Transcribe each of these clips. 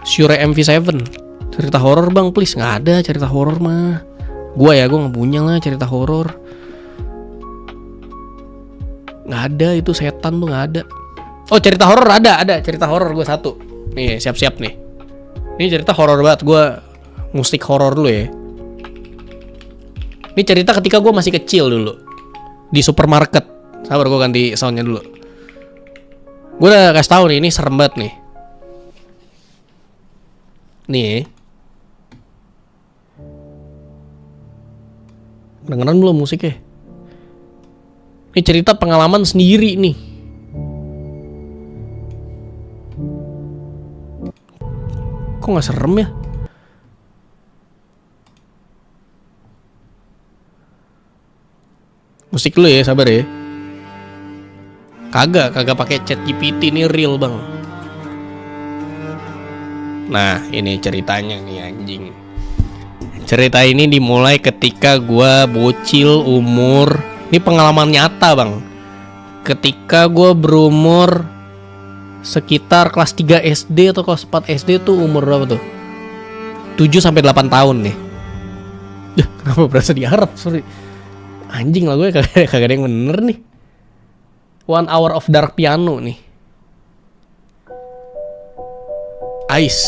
Shure MV7. Cerita horor bang, please. Nggak ada cerita horor mah. Gue nggak punya lah cerita horor. Nggak ada, itu setan tuh nggak ada. Oh, cerita horor ada cerita horor gue satu. Nih, siap-siap nih. Ini cerita horor banget, gue musik horor dulu ya. Ini cerita ketika gue masih kecil dulu di supermarket. Sabar, gue ganti soundnya dulu. Gue udah kasih tahu nih, ini serem banget nih. Nih, dengeran belum musiknya? Ini cerita pengalaman sendiri nih. Kok gak serem ya? Musik dulu ya, sabar ya. Kagak pakai chat GPT, ini real bang. Nah, ini ceritanya nih anjing. Cerita ini dimulai ketika gua bocil umur, ini pengalaman nyata bang. Ketika gua berumur sekitar kelas 3 SD atau kelas 4 SD tuh umur berapa tuh? 7-8 tahun nih. Kenapa berasa di Arab? Sorry. Anjing lah gue, kagak ada yang bener nih. 1 Hour of Dark Piano nih. Ice,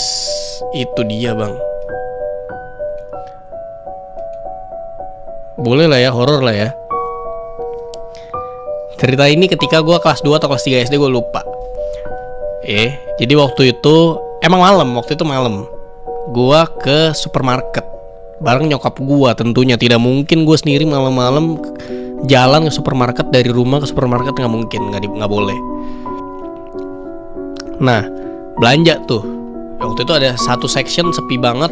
itu dia bang. Boleh lah ya, horor lah ya. Cerita ini ketika gue kelas 2 atau kelas 3 SD, gue lupa. Jadi waktu itu emang malam, gue ke supermarket bareng nyokap gue. Tentunya tidak mungkin gue sendiri malam-malam jalan ke supermarket, dari rumah ke supermarket, nggak mungkin, nggak boleh. Nah, belanja tuh. Waktu itu ada satu section sepi banget.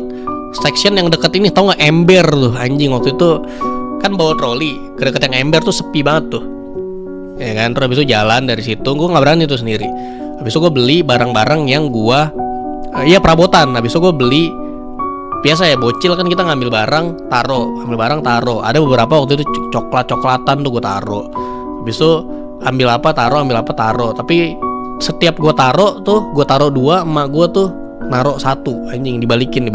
Section yang deket ini, tau nggak, ember tuh anjing. Waktu itu kan bawa troli ke deket yang ember tuh, sepi banget tuh. Ya kan, terus habis itu jalan dari situ, gue nggak berani tuh sendiri. Habis itu gue beli barang-barang yang gue perabotan. Habis itu gue beli, biasa ya bocil kan, kita ngambil barang taro. Ada beberapa waktu itu coklat-coklatan tuh gue taro. Habis itu ambil apa taro. Tapi setiap gue taro 2, emak gue tuh naro 1. Anjing, dibalikin.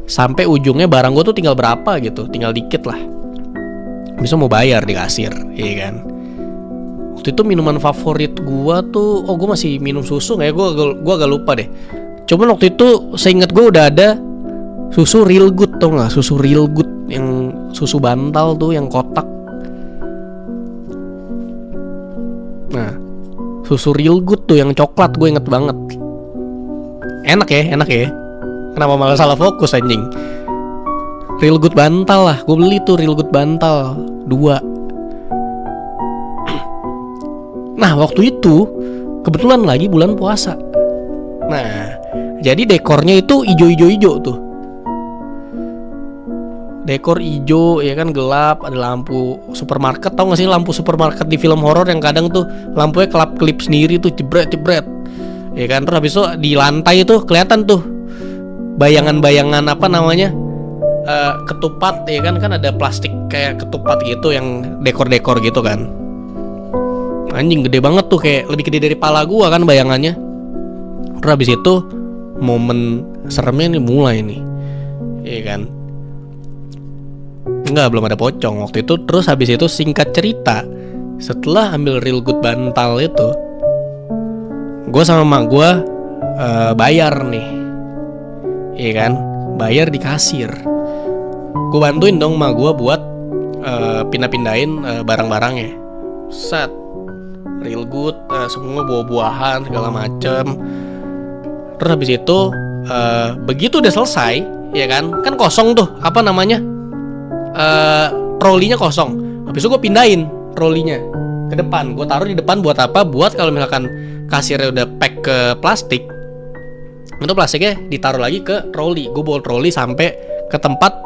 Sampai ujungnya barang gue tuh tinggal berapa gitu, tinggal dikit lah. Habis itu mau bayar di kasir, iya kan. Waktu itu minuman favorit gua tuh, gua masih minum susu nggak ya? Gua agak lupa deh. Cuman waktu itu seingat gua udah ada susu Real Good, tau nggak? Susu Real Good yang susu bantal tuh, yang kotak. Nah, susu Real Good tuh yang coklat, gue inget banget. Enak ya. Kenapa malah salah fokus anjing? Real Good bantal lah, gue beli tuh Real Good bantal 2. Nah, waktu itu kebetulan lagi bulan puasa. Nah, jadi dekornya itu ijo tuh. Dekor ijo, ya kan, gelap, ada lampu supermarket. Tau gak sih lampu supermarket di film horor yang kadang tuh lampunya kelap-kelip sendiri tuh, jebret. Ya kan, terus habis itu di lantai tuh kelihatan tuh bayangan-bayangan apa namanya? Ketupat, ya kan ada plastik kayak ketupat gitu yang dekor-dekor gitu kan. Anjing, gede banget tuh, kayak lebih gede dari pala gua kan bayangannya. Terus habis itu momen seremnya nih mulai nih, iya kan. Enggak, belum ada pocong waktu itu. Terus habis itu singkat cerita, setelah ambil Real Good bantal itu, gue sama emak gue bayar nih, iya kan, bayar di kasir. Gue bantuin dong emak gue buat pindah-pindahin barang-barangnya. Set, Real Good, semua buah-buahan segala macem. Terus habis itu begitu udah selesai, ya kan kosong tuh apa namanya, trolinya kosong. Habis itu gue pindahin trolinya ke depan. Gue taruh di depan buat apa? Buat kalau misalkan kasirnya udah pack ke plastik, itu plastiknya ditaruh lagi ke troli. Gue bawa troli sampai ke tempat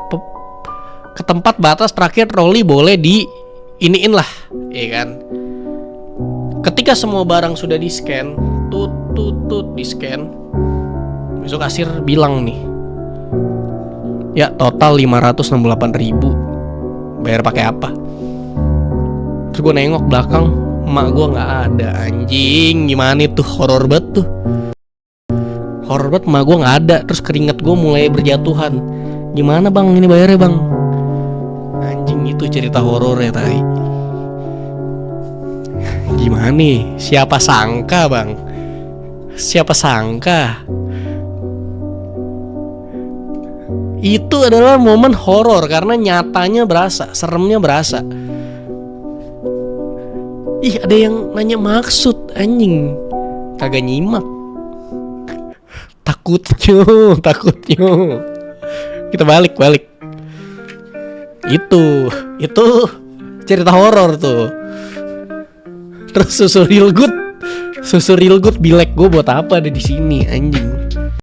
batas terakhir troli boleh di iniin lah, ya kan. Ketika semua barang sudah di scan, tut di scan, besok kasir bilang nih, ya total 568.000. Bayar pakai apa? Terus gue nengok belakang, emak gue nggak ada. Anjing, gimana itu, horor banget tuh. Horor banget, emak gue nggak ada, terus keringet gue mulai berjatuhan. Gimana bang ini bayarnya bang? Anjing, itu cerita horor ya tadi. Gimana nih? Siapa sangka bang? Siapa sangka itu adalah momen horor karena nyatanya berasa, seremnya berasa. Ih, ada yang nanya maksud, anjing. Kagak nyimak. Takutnya. Kita balik. Itu cerita horor tuh. Terus susu real good bilek gue buat apa ada di sini, anjing.